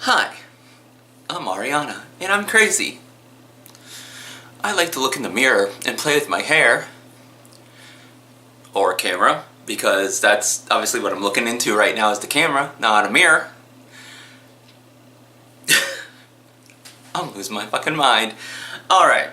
Hi, I'm Ariana, and I'm crazy. I like to look in the mirror and play with my hair. Or camera, because that's obviously what I'm looking into right now is the camera, not a mirror. I'm losing my fucking mind. Alright.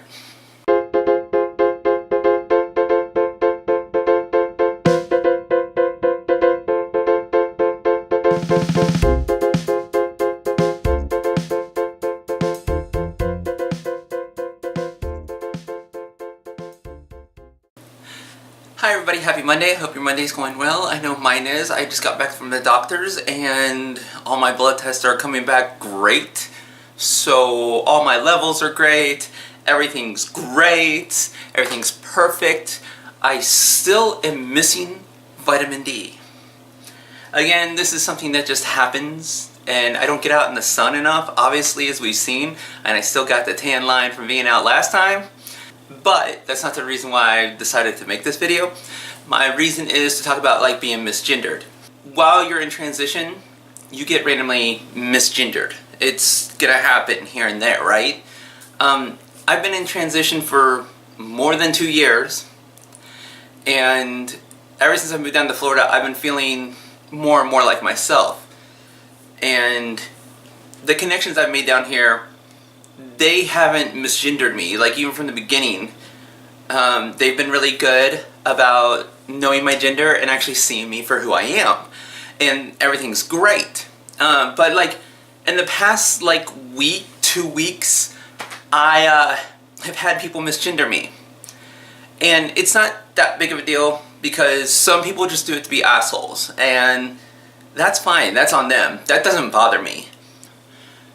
Hi everybody, happy Monday. I hope your Monday's going well. I know mine is. I just got back from the doctors and all my blood tests are coming back great. So all my levels are great, everything's great, everything's perfect. I still am missing vitamin D. Again, this is something that just happens and I don't get out in the sun enough, obviously, as we've seen, and I still got the tan line from being out last time. But that's not the reason why I decided to make this video. My reason is to talk about being misgendered. While you're in transition, you get randomly misgendered. It's gonna happen here and there, right? I've been in transition for more than 2 years, and ever since I moved down to Florida, I've been feeling more and more like myself. And the connections I've made down here, they haven't misgendered me, even from the beginning. They've been really good about knowing my gender and actually seeing me for who I am. And everything's great. But in the past week, 2 weeks, I have had people misgender me. And it's not that big of a deal because some people just do it to be assholes. And that's fine, that's on them. That doesn't bother me.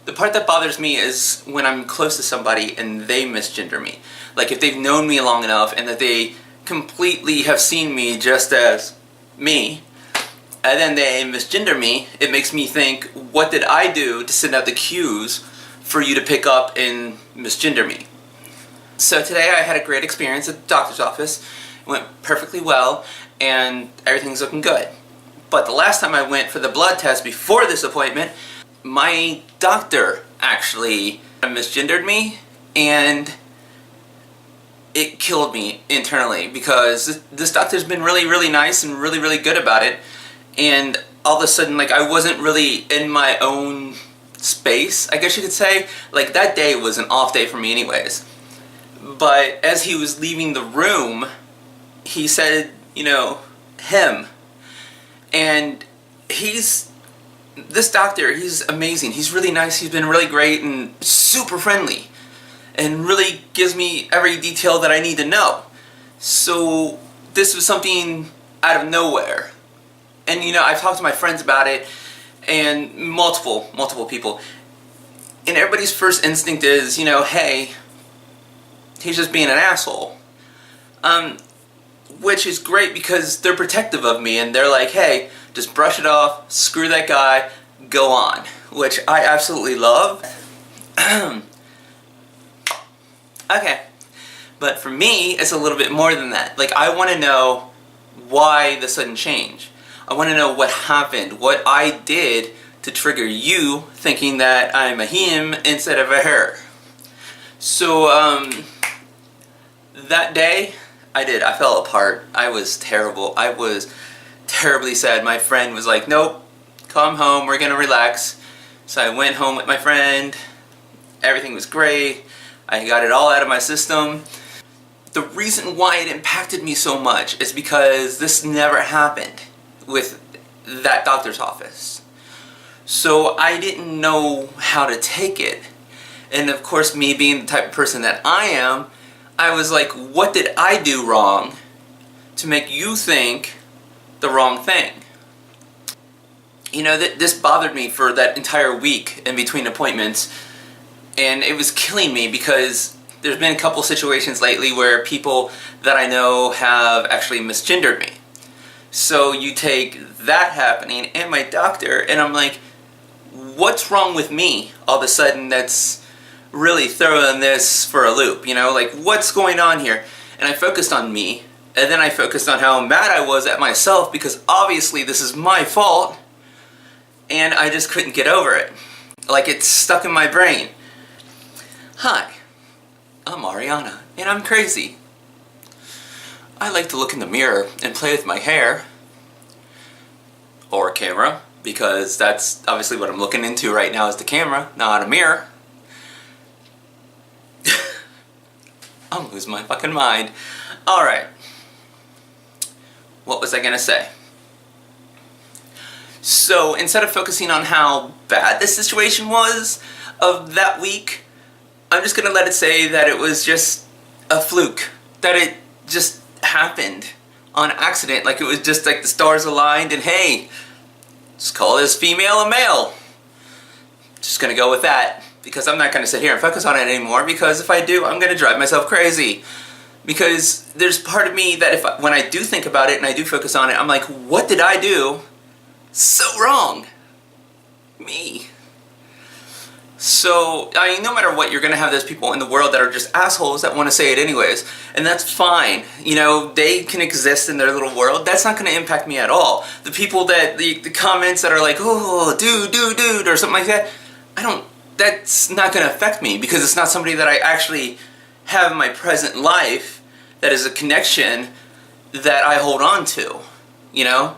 The part that bothers me is when I'm close to somebody and they misgender me. If they've known me long enough and that they completely have seen me just as me, and then they misgender me, it makes me think, what did I do to send out the cues for you to pick up and misgender me? So today I had a great experience at the doctor's office. It went perfectly well and everything's looking good. But the last time I went for the blood test before this appointment, my doctor actually misgendered me, and it killed me internally because this doctor's been really nice and really good about it, and all of a sudden I wasn't really in my own space, I guess you could say. That day was an off day for me anyways. But as he was leaving the room, he said, him. And this doctor, he's amazing. He's really nice. He's been really great and super friendly and really gives me every detail that I need to know. So this was something out of nowhere. And I've talked to my friends about it and multiple people. And everybody's first instinct is, hey, he's just being an asshole. Which is great because they're protective of me and they're like, hey, just brush it off, screw that guy, go on. Which I absolutely love. Okay. But for me, it's a little bit more than that. I want to know why the sudden change. I want to know what happened, what I did to trigger you thinking that I'm a him instead of a her. So, that day, I fell apart. I was terrible. I was terribly sad. My friend was like, nope, come home, we're gonna relax. So I went home with my friend. Everything was great. I got it all out of my system. The reason why it impacted me so much is because this never happened with that doctor's office. So I didn't know how to take it. And of course, me being the type of person that I am, I was like, what did I do wrong to make you think the wrong thing? This bothered me for that entire week in between appointments, and it was killing me because there's been a couple situations lately where people that I know have actually misgendered me. So you take that happening and my doctor, and I'm like, what's wrong with me all of a sudden that's really throwing this for a loop, what's going on here? And I focused on me, and then I focused on how mad I was at myself because obviously this is my fault, and I just couldn't get over it. Like it's stuck in my brain. Hi, I'm Ariana, and I'm crazy. I like to look in the mirror and play with my hair. Or a camera, because that's obviously what I'm looking into right now is the camera, not a mirror. I'm losing my fucking mind. Alright. What was I gonna say? So instead of focusing on how bad the situation was of that week, I'm just gonna let it say that it was just a fluke. That it just happened on accident. Like it was just like the stars aligned and hey, just call this female a male. Just gonna go with that. Because I'm not gonna sit here and focus on it anymore, because if I do, I'm gonna drive myself crazy. Because there's part of me that when I do think about it and I do focus on it, I'm like, what did I do so wrong? Me. So, I mean, no matter what, you're gonna have those people in the world that are just assholes that want to say it anyways. And that's fine. You know, they can exist in their little world. That's not gonna impact me at all. The people that, the comments that are like, oh, dude, or something like that, that's not gonna affect me, because it's not somebody that I actually have in my present life that is a connection that I hold on to, you know?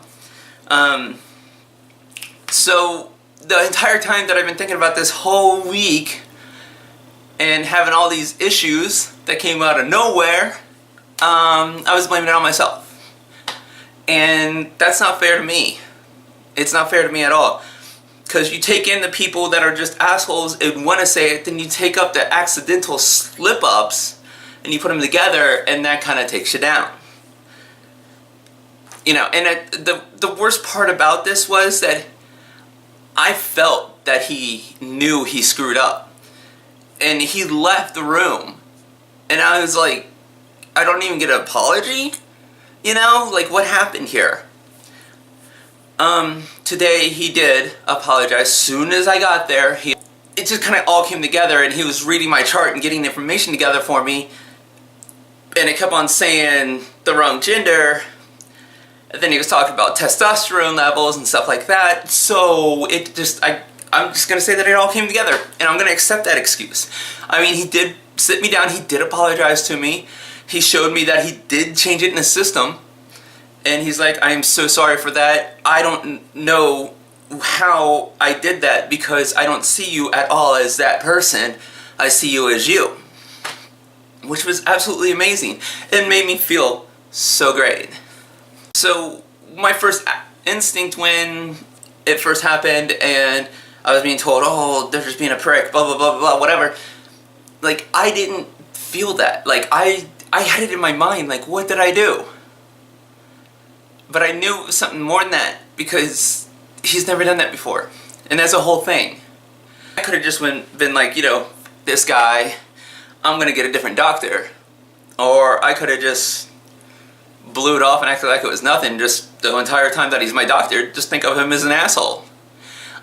So the entire time that I've been thinking about this whole week and having all these issues that came out of nowhere, I was blaming it on myself. And that's not fair to me. It's not fair to me at all. Because you take in the people that are just assholes and want to say it, then you take up the accidental slip-ups and you put them together, and that kind of takes you down. You know, and the worst part about this was that I felt that he knew he screwed up. And he left the room. And I was like, I don't even get an apology? You know, like what happened here? Today he did apologize. As soon as I got there, it just kind of all came together, and he was reading my chart and getting the information together for me. And it kept on saying the wrong gender. And then he was talking about testosterone levels and stuff like that. So it just, I'm just going to say that it all came together. And I'm going to accept that excuse. I mean, he did sit me down. He did apologize to me. He showed me that he did change it in the system. And he's like, I am so sorry for that. I don't know how I did that, because I don't see you at all as that person. I see you as you. Which was absolutely amazing. It made me feel so great. So my first instinct when it first happened and I was being told, oh, they're just being a prick, blah, blah, blah, blah, whatever. Like, I didn't feel that. Like, I had it in my mind, like, what did I do? But I knew it was something more than that, because he's never done that before. And that's a whole thing. I could have just been like, you know, this guy, I'm gonna get a different doctor. Or I could have just blew it off and acted like it was nothing just the entire time that he's my doctor. Just think of him as an asshole.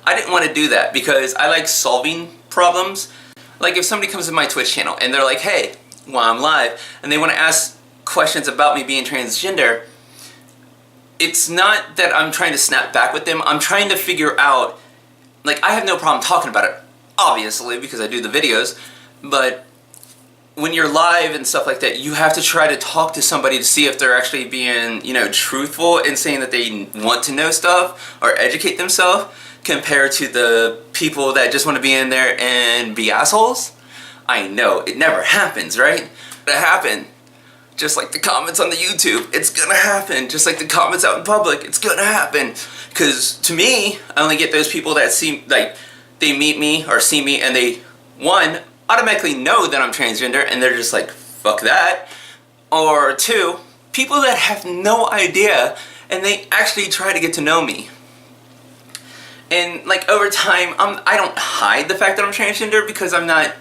I didn't want to do that, because I like solving problems. Like if somebody comes to my Twitch channel and they're like, hey, while I'm live, and they want to ask questions about me being transgender, it's not that I'm trying to snap back with them. I'm trying to figure out, like, I have no problem talking about it, obviously, because I do the videos, but when you're live and stuff like that, you have to try to talk to somebody to see if they're actually being, you know, truthful and saying that they want to know stuff or educate themselves, compared to the people that just want to be in there and be assholes. I know, it never happens, right? It happened. Just like the comments on the YouTube, it's gonna happen. Just like the comments out in public, it's gonna happen. Because to me, I only get those people that see, like, they meet me or see me and they, one, automatically know that I'm transgender and they're just like, fuck that. Or two, people that have no idea and they actually try to get to know me. And like over time, I don't hide the fact that I'm transgender, because I'm not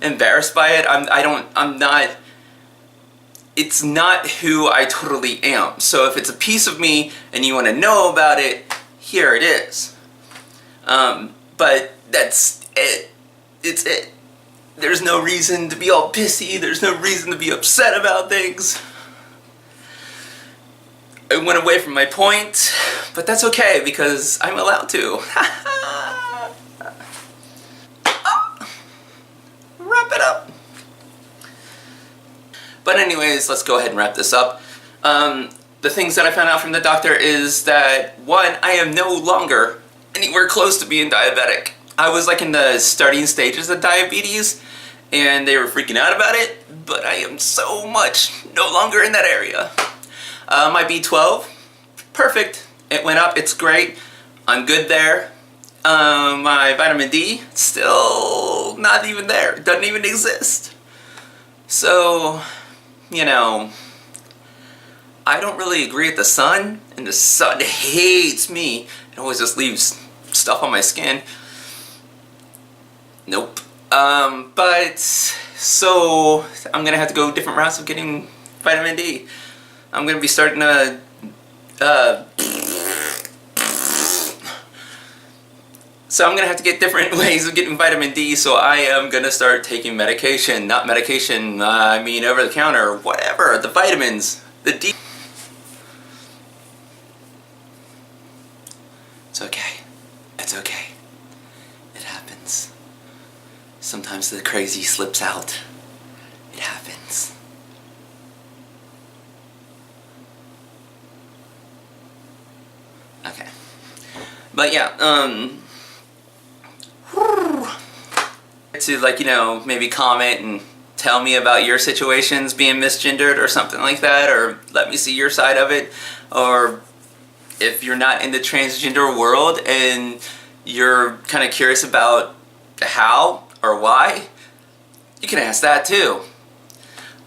embarrassed by it. I'm not, it's not who I totally am. So if it's a piece of me and you want to know about it, here it is. But that's it. It's it. There's no reason to be all pissy. There's no reason to be upset about things. I went away from my point, but that's okay, because I'm allowed to. But anyways, let's go ahead and wrap this up. The things that I found out from the doctor is that, one, I am no longer anywhere close to being diabetic. I was like in the starting stages of diabetes, and they were freaking out about it, but I am so much no longer in that area. My B12, perfect. It went up, it's great. I'm good there. My vitamin D, still not even there. It doesn't even exist. So, you know, I don't really agree with the sun, and the sun hates me. It always just leaves stuff on my skin. Nope. But, so, I'm gonna have to go different routes of getting vitamin D. I'm gonna be starting a, so I'm gonna have to get different ways of getting vitamin D, so I am gonna start taking medication. Not medication, I mean over the counter, whatever, the vitamins, the D. It's okay. It's okay. It happens. Sometimes the crazy slips out. It happens. Okay. But yeah, to, like, you know, maybe comment and tell me about your situations being misgendered or something like that, or let me see your side of it, or if you're not in the transgender world and you're kind of curious about how or why, you can ask that too.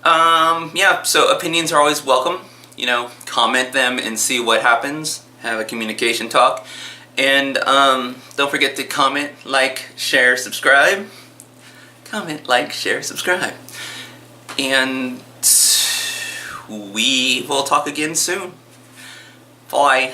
Yeah, so opinions are always welcome. You know, comment them and see what happens. Have a communication talk. And don't forget to comment, like, share, subscribe. Comment, like, share, subscribe. And we will talk again soon. Bye.